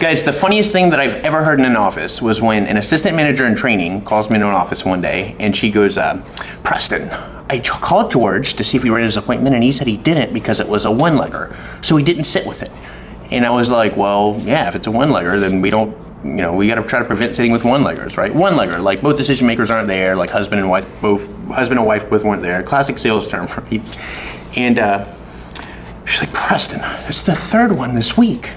Guys, the funniest thing that I've ever heard in an office was when an assistant manager in training calls me into an office one day and she goes, Preston, I called George to see if he read his appointment and he said he didn't because it was a one-legger, so he didn't sit with it. And I was like, well, yeah, if it's a one-legger, then we don't, we got to try to prevent sitting with one-leggers, right? One-legger, like both decision makers aren't there, like husband and wife both weren't there. Classic sales term, right? And she's like, Preston, it's the third one this week.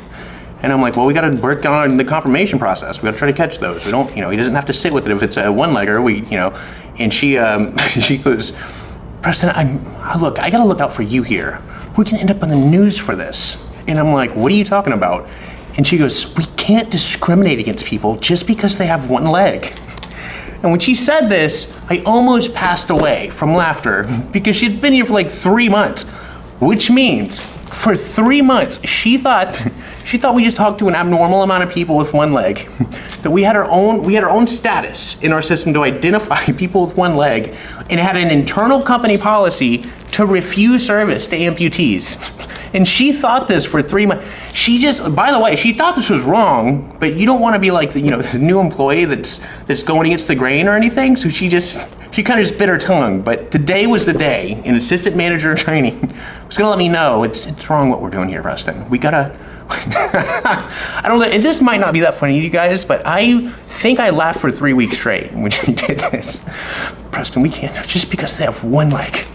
And I'm like, well, we got to work on the confirmation process. We got to try to catch those. We don't, he doesn't have to sit with it if it's a one-legger. And she she goes, Preston, look, I got to look out for you here. We can end up on the news for this. And I'm like, what are you talking about? And she goes, we can't discriminate against people just because they have one leg. And when she said this, I almost passed away from laughter because she'd been here for like 3 months, which means for 3 months, she thought we just talked to an abnormal amount of people with one leg, that we had our own status in our system to identify people with one leg, and had an internal company policy to refuse service to amputees. And she thought this for 3 months. By the way, she thought this was wrong, but you don't want to be like the new employee that's going against the grain or anything. So she kind of just bit her tongue. But today was the day, an assistant manager in training was gonna let me know it's wrong what we're doing here, Preston. We gotta. I don't know. This might not be that funny to you guys, but I think I laughed for 3 weeks straight when she did this. Preston, we can't just because they have one leg.